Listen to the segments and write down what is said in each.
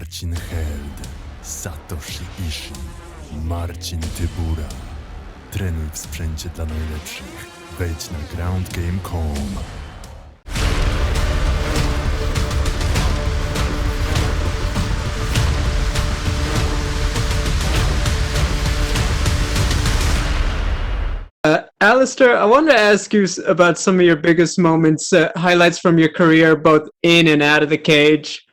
Marcin Held, Satoshi Ishii, Marcin Tybura. Trenuj w sprzęcie dla najlepszych. Wejdź na groundgame.com. Alistair, I wanted to ask you about some of your biggest moments, highlights from your career, both in and out of the cage.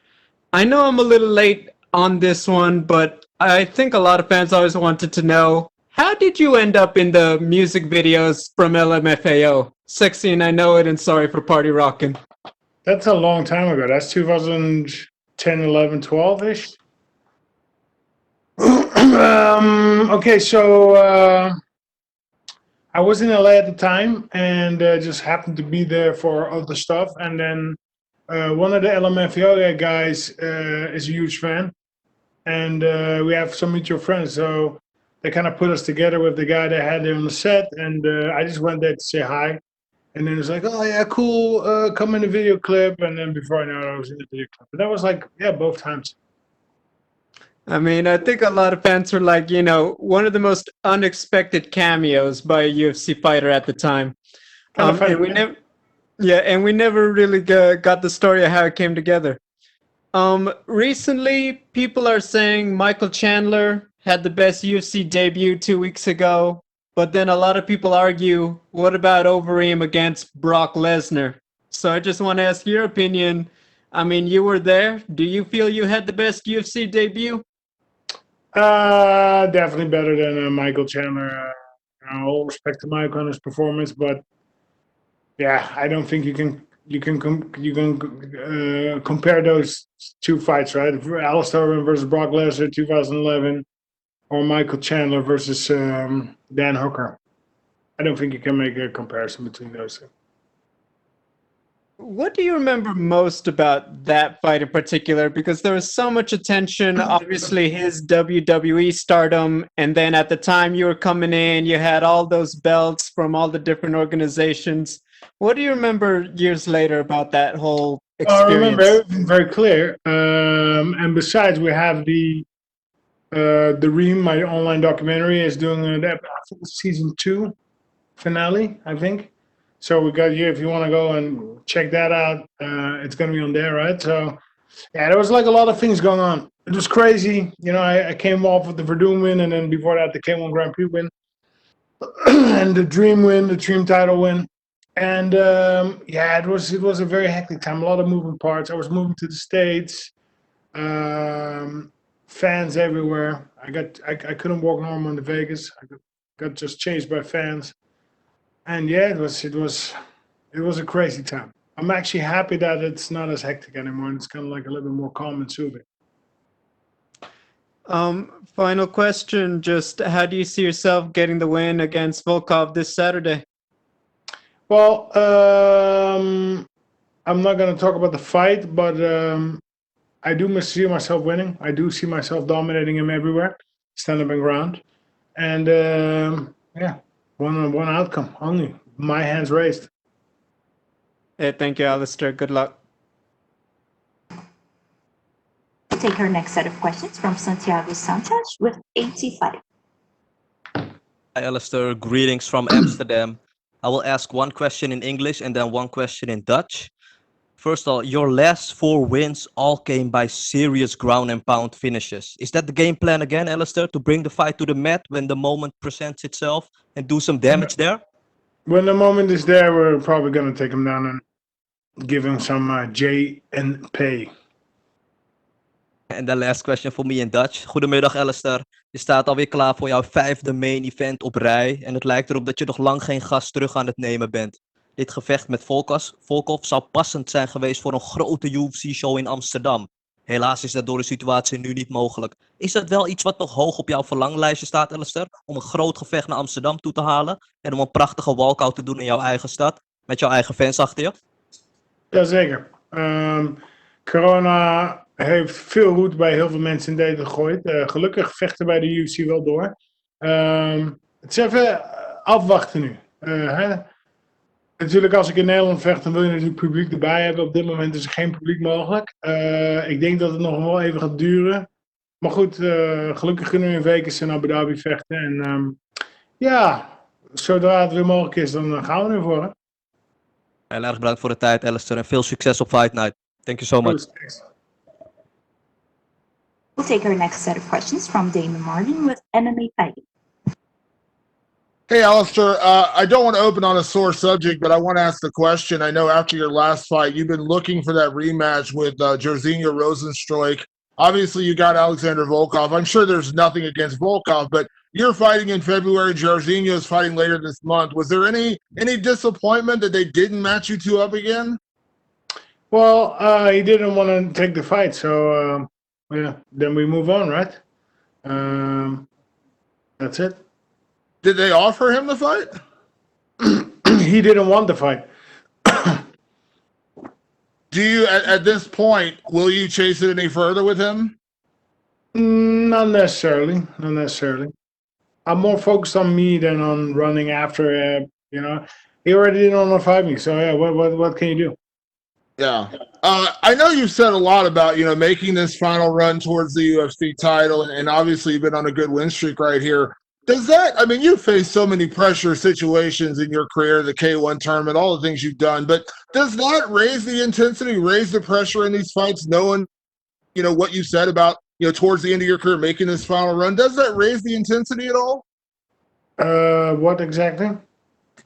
I know I'm a little late on this one, but I think a lot of fans always wanted to know, how did you end up in the music videos from LMFAO? Sexy and I Know It and Sorry for Party Rockin'. That's a long time ago. That's 2010, 11, 12-ish. Okay, so I was in LA at the time and just happened to be there for other stuff. And then one of the LMFAO guys is a huge fan. And we have some mutual friends. So they kind of put us together with the guy that had there on the set. And I just went there to say hi. And then it was like, oh, yeah, cool. Come in the video clip. And then before I know it, I was in the video clip. But that was like, yeah, both times. I mean, I think a lot of fans were like, you know, one of the most unexpected cameos by a UFC fighter at the time. And we never really got the story of how it came together. Recently, people are saying Michael Chandler had the best UFC debut 2 weeks ago, but then a lot of people argue, what about Overeem against Brock Lesnar? So I just want to ask your opinion. I mean, you were there. Do you feel you had the best UFC debut? Definitely better than Michael Chandler. All respect to Michael and his performance, but yeah, I don't think you can compare those two fights, right? Alistair Overeem versus Brock Lesnar 2011, or Michael Chandler versus Dan Hooker. I don't think you can make a comparison between those two. What do you remember most about that fight in particular? Because there was so much attention, obviously his WWE stardom, and then at the time you were coming in, you had all those belts from all the different organizations. What do you remember years later about that whole experience? I remember everything very clear. And besides, we have the Reem, my online documentary, is doing season 2 finale, I think. So we got you, if you want to go and check that out, it's going to be on there, right? So, yeah, there was like a lot of things going on. It was crazy. You know, I came off with the Verdun win, and then before that, the K1 Grand Prix win, and the Dream win, the Dream title win. And, yeah, it was a very hectic time, a lot of moving parts. I was moving to the States, fans everywhere. I couldn't walk normal in Vegas. I got just chased by fans. And yeah, it was a crazy time. I'm actually happy that it's not as hectic anymore, and it's kind of like a little bit more calm and soothing. Final question, just how do you see yourself getting the win against Volkov this Saturday? Well, I'm not going to talk about the fight, but I do see myself winning. I do see myself dominating him everywhere, stand up and ground. And yeah. One outcome only. My hands raised. Hey, thank you, Alistair. Good luck. We'll take our next set of questions from Santiago Sanchez with 85. Hi, Alistair. Greetings from Amsterdam. I will ask one question in English and then one question in Dutch. First of all, your last 4 wins all came by serious ground and pound finishes. Is that the game plan again, Alistair, to bring the fight to the mat when the moment presents itself and do some damage there? When the moment is there, we're probably going to take him down and give him some J and pay. And the last question for me in Dutch. Goedemiddag, Alistair. Je staat alweer klaar voor jouw 5e main event op rij. En het lijkt erop dat je nog lang geen gas terug aan het nemen bent. Dit gevecht met Volkov zou passend zijn geweest voor een grote UFC-show in Amsterdam. Helaas is dat door de situatie nu niet mogelijk. Is dat wel iets wat nog hoog op jouw verlanglijstje staat, Alistair? Om een groot gevecht naar Amsterdam toe te halen en om een prachtige walkout te doen in jouw eigen stad, met jouw eigen fans achter je? Jazeker. Corona heeft veel roet bij heel veel mensen in deze gegooid. Gelukkig vechten bij de UFC wel door. Het is even afwachten nu. Natuurlijk, als ik in Nederland vecht, dan wil je natuurlijk publiek erbij hebben. Op dit moment is er geen publiek mogelijk. Ik denk dat het nog wel even gaat duren. Maar goed, gelukkig kunnen we in Vegas en Abu Dhabi vechten. En ja, zodra het weer mogelijk is, dan gaan we ervoor. Hè? Heel erg bedankt voor de tijd, Alistair. En veel succes op Fight Night. Thank you so much. Thanks. We'll take our next set of questions from Damon Martin with MMA Fighting. Hey, Alistair, I don't want to open on a sore subject, but I want to ask the question. I know after your last fight, you've been looking for that rematch with Jairzinho Rozenstruik. Obviously, you got Alexander Volkov. I'm sure there's nothing against Volkov, but you're fighting in February. Jairzinho is fighting later this month. Was there any disappointment that they didn't match you two up again? Well, he didn't want to take the fight, so yeah, then we move on, right? That's it. Did they offer him the fight? He didn't want the fight. Do you, at this point, will you chase it any further with him? Not necessarily. Not necessarily. I'm more focused on me than on running after. You know, he already didn't want to fight me, so yeah. What can you do? Yeah. I know you've said a lot about, making this final run towards the UFC title, and obviously you've been on a good win streak right here. Does that, you faced so many pressure situations in your career, the K1 tournament, all the things you've done, but does that raise the intensity, raise the pressure in these fights, knowing, what you said about, towards the end of your career, making this final run? Does that raise the intensity at all? What exactly?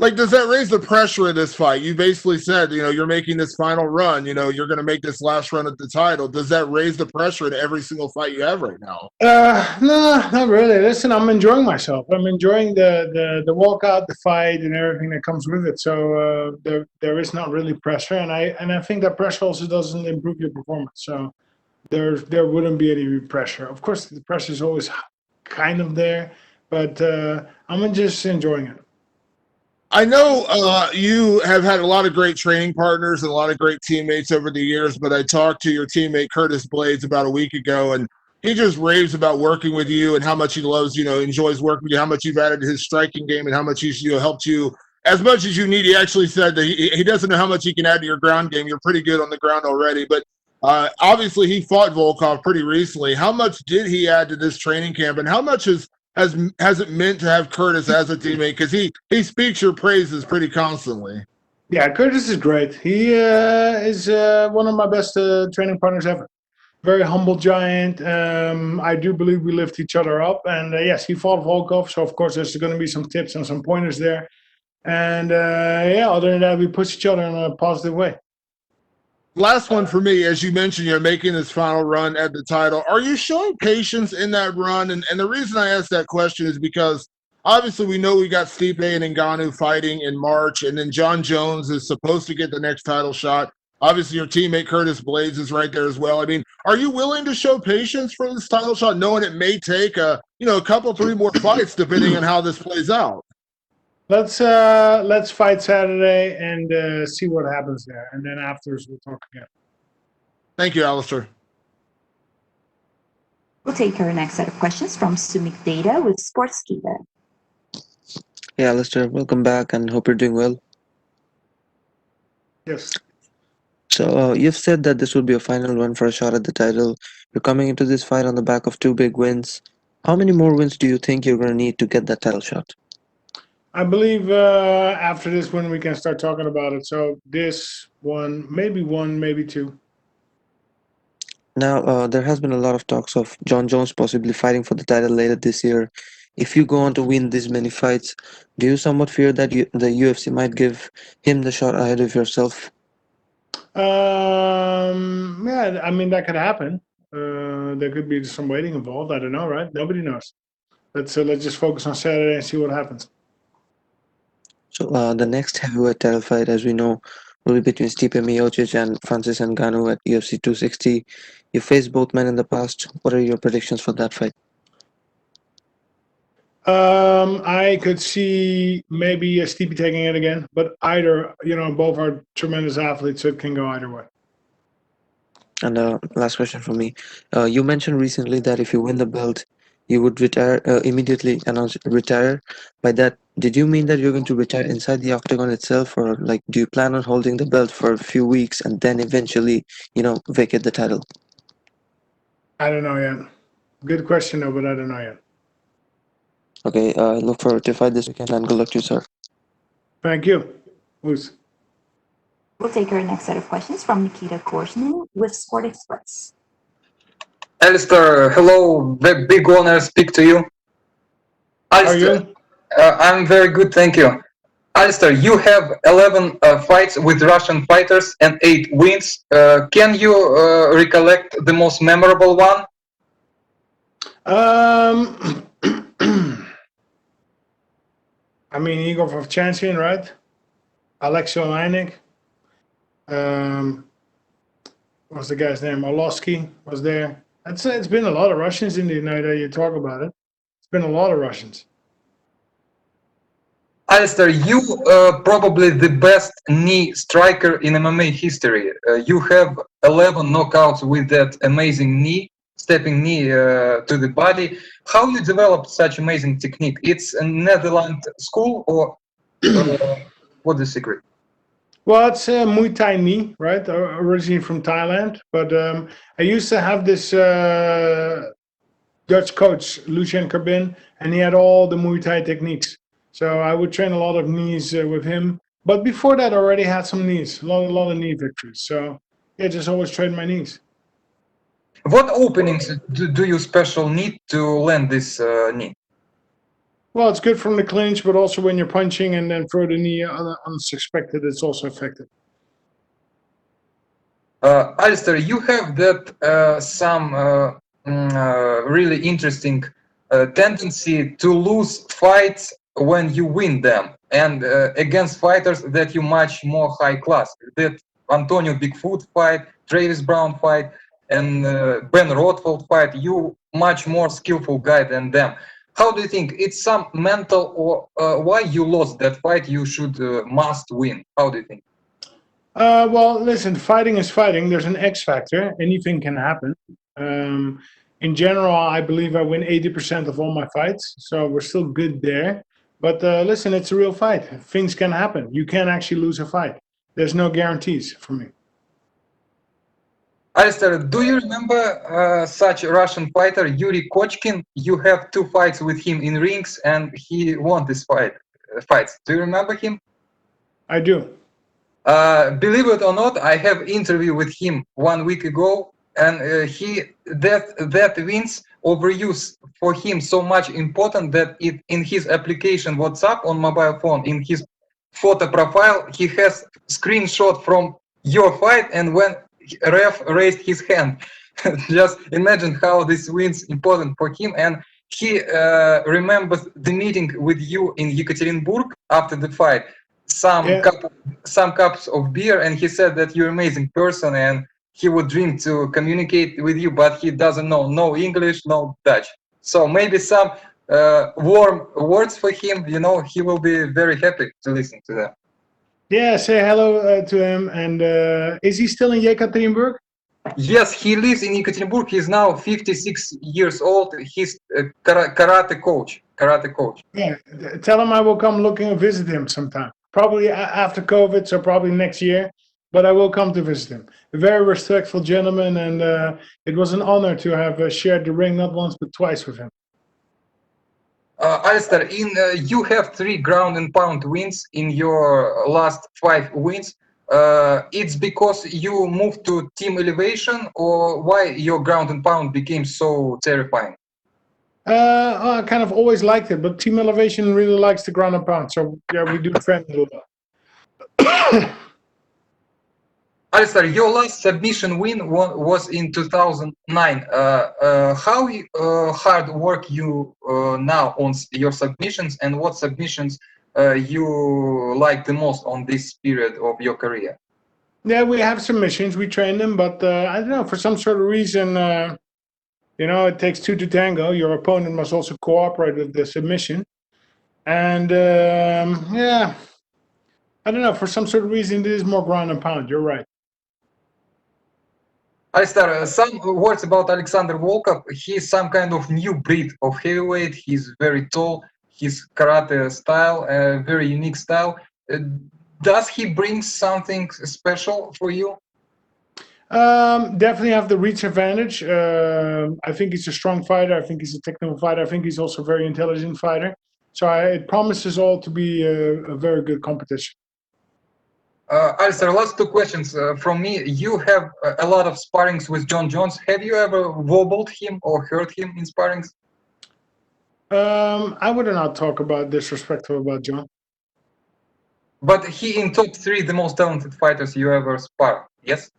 Like, does that raise the pressure of this fight? You basically said, you're making this final run, you're going to make this last run at the title. Does that raise the pressure in every single fight you have right now? No, not really. Listen, I'm enjoying myself. I'm enjoying the walkout, the fight, and everything that comes with it. So there is not really pressure, and I think that pressure also doesn't improve your performance. So there wouldn't be any pressure. Of course, the pressure is always kind of there, but I'm just enjoying it. I know you have had a lot of great training partners and a lot of great teammates over the years, but I talked to your teammate Curtis Blades about a week ago, and he just raves about working with you and how much he loves, enjoys working with you, how much you've added to his striking game and how much he's helped you as much as you need. He actually said that he doesn't know how much he can add to your ground game. You're pretty good on the ground already, but obviously he fought Volkov pretty recently. How much did he add to this training camp, and how much has it meant to have Curtis as a teammate? Because he speaks your praises pretty constantly. Yeah, Curtis is great. He is one of my best training partners ever. Very humble giant. I do believe we lift each other up. And yes, he fought Volkov, so of course there's going to be some tips and some pointers there. And yeah, other than that, we push each other in a positive way. Last one for me, as you mentioned, you're making this final run at the title. Are you showing patience in that run? And the reason I ask that question is because obviously we know we got Stipe and Ngannou fighting in March, and then John Jones is supposed to get the next title shot. Obviously your teammate Curtis Blades is right there as well. Are you willing to show patience for this title shot, knowing it may take a couple, 3 more fights depending on how this plays out? Let's fight Saturday and see what happens there, and then afterwards we'll talk again. Thank you, Alistair. We'll take our next set of questions from Sumik Data with Sportową. Hey, Alistair, welcome back and hope you're doing well. Yes. So you've said that this would be a final run for a shot at the title. You're coming into this fight on the back of 2 big wins. How many more wins do you think you're going to need to get that title shot? I believe after this win we can start talking about it. So this one, maybe 2. Now, there has been a lot of talks of John Jones possibly fighting for the title later this year. If you go on to win this many fights, do you somewhat fear that the UFC might give him the shot ahead of yourself? Yeah, that could happen. There could be some waiting involved. I don't know, right? Nobody knows. Let's just focus on Saturday and see what happens. So the next heavyweight title fight, as we know, will be between Stipe Miocic and Francis Ngannou at UFC 260. You faced both men in the past. What are your predictions for that fight? I could see maybe Stipe taking it again, but either, both are tremendous athletes, so it can go either way. And last question for me. You mentioned recently that if you win the belt, you would retire immediately announce retire. By that, did you mean that you're going to retire inside the octagon itself, or like do you plan on holding the belt for a few weeks and then eventually, vacate the title? I don't know yet. Good question though, but I don't know yet. Okay, look forward to fight this weekend and good luck to you, sir. Thank you. Who's? We'll take our next set of questions from Nikita Korsny with Sport Express. Alistair, hello. Big honor to speak to you. How are Alistair, you? I'm very good, thank you. Alistair, you have 11 fights with Russian fighters and 8 wins. Can you recollect the most memorable one? I mean, Igor Vovchanskian, right? Alexei Oleinik. What's the guy's name? Orlovsky was there. It's been a lot of Russians in the United. You talk about it. It's been a lot of Russians. Alistair, you probably the best knee striker in MMA history. You have 11 knockouts with that amazing knee, stepping knee to the body. How you developed such amazing technique? It's a Netherlands school or what's the secret? Well, it's a Muay Thai knee, right? Originally from Thailand. But I used to have this Dutch coach, Lucien Carbin, and he had all the Muay Thai techniques. So I would train a lot of knees with him. But before that, I already had some knees, a lot of knee victories. So yeah, just always train my knees. What openings do you special need to land this knee? Well, it's good from the clinch, but also when you're punching and then throw the knee unsuspected, it's also effective. Alistair, you have that some really interesting tendency to lose fights when you win them, and against fighters that you much more high class. That Antonio Bigfoot fight, Travis Brown fight, and Ben Rothfeld fight. You much more skillful guy than them. How do you think it's some mental or why you lost that fight? You should must win. How do you think? Well, listen, fighting is fighting. There's an X factor. Anything can happen. In general, I believe I win 80% of all my fights, so we're still good there. But listen, it's a real fight. Things can happen. You can actually lose a fight. There's no guarantees for me. Alistair, do you remember such a Russian fighter, Yuri Kochkin? You have 2 fights with him in rings, and he won this fights. Do you remember him? I do. Believe it or not, I have interview with him 1 week ago, and that wins overuse for him so much important that in his application WhatsApp on mobile phone, in his photo profile, he has screenshot from your fight, and when ref raised his hand. Just imagine how this wins important for him, and he remembers the meeting with you in Yekaterinburg after the fight. Some cups of beer, and he said that you're an amazing person, and he would dream to communicate with you, but he doesn't know no English, no Dutch. So maybe some warm words for him. He will be very happy to listen to them. Yeah, say hello to him. And is he still in Yekaterinburg? Yes, he lives in Yekaterinburg. He's now 56 years old. He's a karate coach. Yeah, tell him I will come visit him sometime. Probably after COVID, so probably next year. But I will come to visit him. A very respectful gentleman, and it was an honor to have shared the ring not once but twice with him. Alistair, you have 3 ground and pound wins in your last 5 wins. It's because you moved to Team Elevation, or why your ground and pound became so terrifying? I kind of always liked it, but Team Elevation really likes the ground and pound, so yeah, we do trend a lot. Alistair, your last submission win was in 2009. How hard work you now on your submissions, and what submissions you like the most on this period of your career? Yeah, we have submissions, we train them, but I don't know, for some sort of reason, it takes 2 to tango. Your opponent must also cooperate with the submission. And yeah, I don't know, for some sort of reason, it is more ground and pound. You're right. Alistair, some words about Alexander Volkov. He's some kind of new breed of heavyweight. He's very tall. His karate style, a very unique style. Does he bring something special for you? Definitely have the reach advantage. I think he's a strong fighter. I think he's a technical fighter. I think he's also a very intelligent fighter. So it promises all to be a very good competition. Alistair, last two questions from me. You have a lot of sparrings with John Jones. Have you ever wobbled him or hurt him in sparrings? I would not talk about disrespectful about John. But he in top 3 the most talented fighters you ever spar. Yes?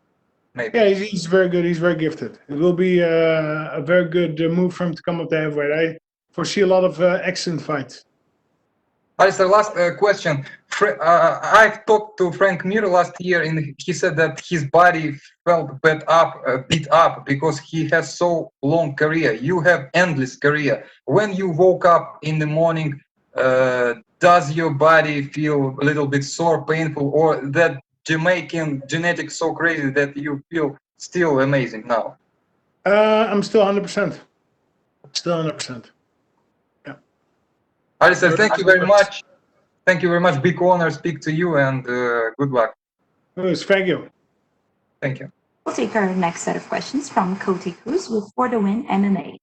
Maybe. Yeah, he's very good. He's very gifted. It will be a very good move for him to come up to heavyweight. I foresee a lot of excellent fights. Alistair, last question. I've talked to Frank Mir last year, and he said that his body felt beat up because he has so long career. You have endless career. When you woke up in the morning, does your body feel a little bit sore, painful, or that Jamaican genetics so crazy that you feel still amazing now? I'm still 100%. Still 100%. Yeah. Alistair, thank you very much. Thank you very much. Big honor speak to you, and good luck. Thank you. Thank you. We'll take our next set of questions from Cody Cruz with For the Win MMA.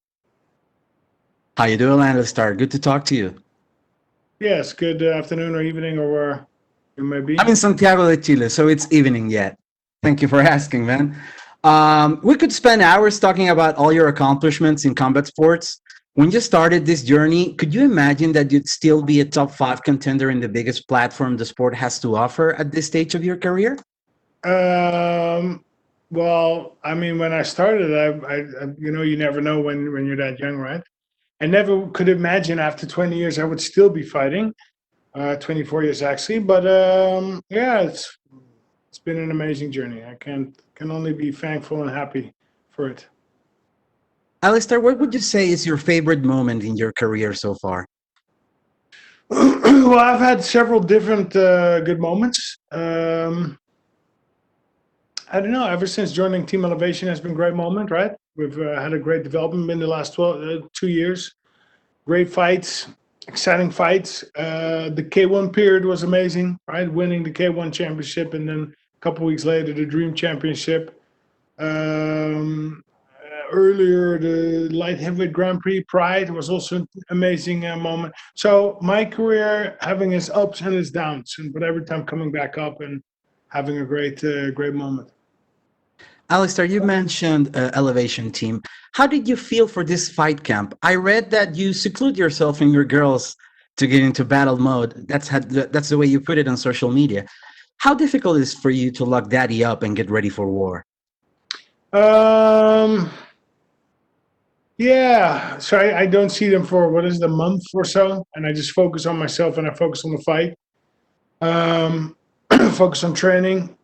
How you doing, Alistair? Good to talk to you. Yes, good afternoon or evening or where you may be. I'm in Santiago de Chile, so it's evening yet. Thank you for asking, man. We could spend hours talking about all your accomplishments in combat sports. When you started this journey, could you imagine that you'd still be a top 5 contender in the biggest platform the sport has to offer at this stage of your career? Well, I mean, when I started, I you never know when you're that young, right? I never could imagine after 20 years I would still be fighting. 24 years actually, but yeah, it's been an amazing journey. I can only be thankful and happy for it. Alistair, what would you say is your favorite moment in your career so far? Well, I've had several different good moments. I don't know. Ever since joining Team Elevation has been a great moment, right? We've had a great development in the last 2 years. Great fights, exciting fights. The K1 period was amazing, right? Winning the K1 championship, and then a couple weeks later, the Dream Championship. Earlier, the light heavyweight Grand Prix Pride was also an amazing moment. So my career having its ups and its downs, but every time coming back up and having a great moment. Alistair, you mentioned Elevation Team. How did you feel for this fight camp? I read that you seclude yourself and your girls to get into battle mode. That's the way you put it on social media. How difficult is it for you to lock daddy up and get ready for war? Yeah, so I don't see them for a month or so, and I just focus on myself and I focus on the fight. Focus on training.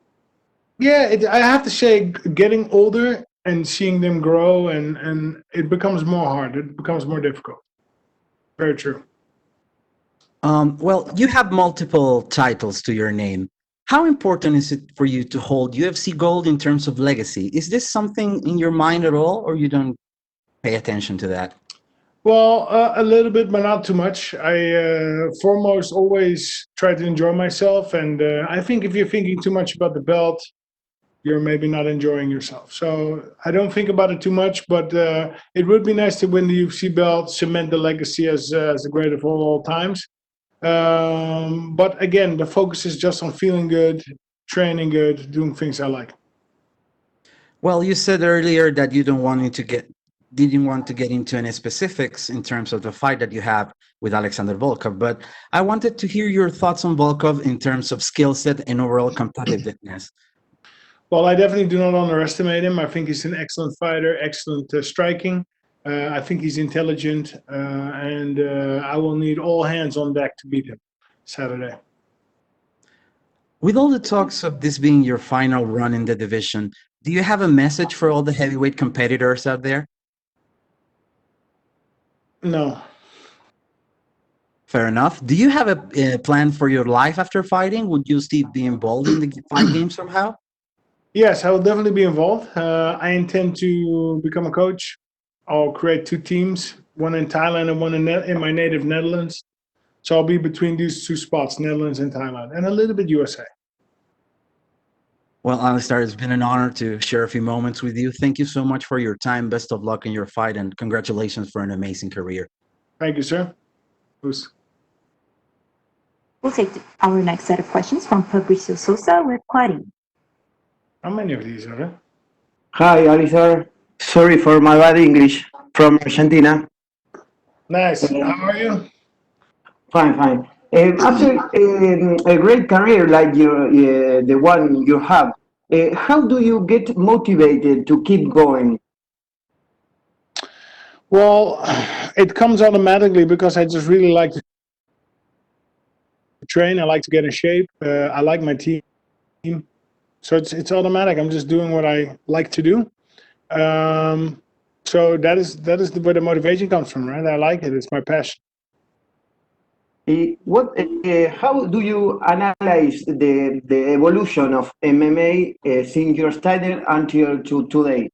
Yeah, I have to say, getting older and seeing them grow, and it becomes more hard. It becomes more difficult. Very true. Well, you have multiple titles to your name. How important is it for you to hold UFC gold in terms of legacy? Is this something in your mind at all, or you don't pay attention to that? Well, a little bit, but not too much. I foremost always try to enjoy myself, and I think if you're thinking too much about the belt, you're maybe not enjoying yourself. So I don't think about it too much, but it would be nice to win the UFC belt, cement the legacy as the great of all times. But again, the focus is just on feeling good, training good, doing things I like. Well, you said earlier that you didn't want to get into any specifics in terms of the fight that you have with Alexander Volkov, but I wanted to hear your thoughts on Volkov in terms of skill set and overall competitiveness. Well, I definitely do not underestimate him. I think he's an excellent fighter, excellent striking. I think he's intelligent, and I will need all hands on deck to beat him Saturday. With all the talks of this being your final run in the division, do you have a message for all the heavyweight competitors out there? No. Fair enough. Do you have a plan for your life after fighting? Would you still be involved in the fight game somehow? Yes, I will definitely be involved. I intend to become a coach. I'll create 2 teams, one in Thailand and one in my native Netherlands. So I'll be between these 2 spots, Netherlands and Thailand, and a little bit USA. Well, Alistair, it's been an honor to share a few moments with you. Thank you so much for your time. Best of luck in your fight, and congratulations for an amazing career. Thank you, sir. Who's We'll take our next set of questions from Fabricio Sosa with Clarín. how many of these are there? Hi, Alistair. Sorry for my bad English from Argentina. Nice. How are you? Fine, fine. After a great career like the one you have, how do you get motivated to keep going? Well, it comes automatically because I just really like to train. I like to get in shape. I like my team, so it's automatic. I'm just doing what I like to do. So that is where the motivation comes from, right? I like it. It's my passion. How do you analyze the evolution of MMA since you started until today?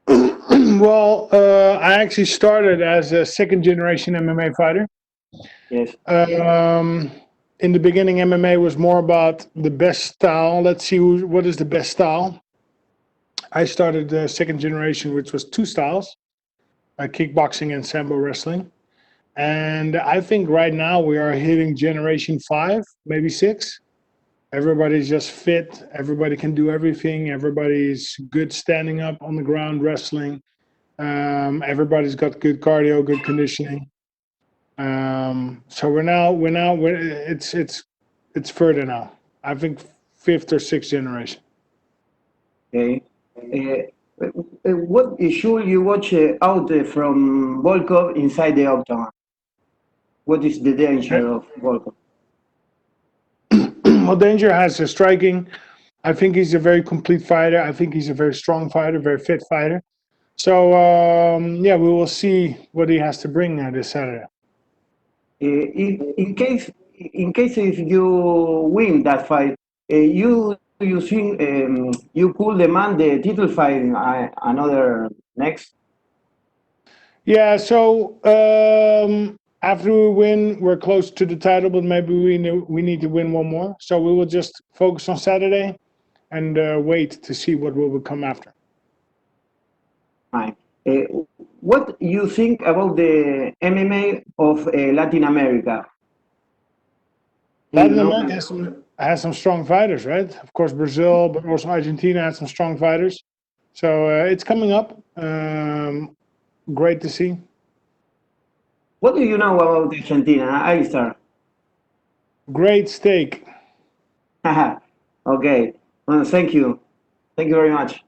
Well, I actually started as a 2nd generation MMA fighter. Yes. In the beginning, MMA was more about the best style. Let's see what is the best style. I started the 2nd generation, which was 2 styles, kickboxing and sambo wrestling. And I think right now we are hitting generation 5, maybe 6. Everybody's just fit. Everybody can do everything. Everybody's good standing up on the ground wrestling. Everybody's got good cardio, good conditioning. So it's further now. I think 5th or 6th generation. Okay. What should you watch out from Volkov inside the octagon? What is the danger of Volkov? Well, Danger has a striking. I think he's a very complete fighter. I think he's a very strong fighter, very fit fighter. So yeah, we will see what he has to bring this Saturday. In case if you win that fight, you think you could demand the title fight another next? Yeah. So after we win, we're close to the title, but maybe we need to win one more. So we will just focus on Saturday and wait to see what will come after. Right. What you think about the MMA of Latin America? Latin America has some strong fighters, right? Of course, Brazil, but also Argentina has some strong fighters. So it's coming up. Great to see. What do you know about Argentina, Alistair? Great steak. Okay. Well, thank you. Thank you very much.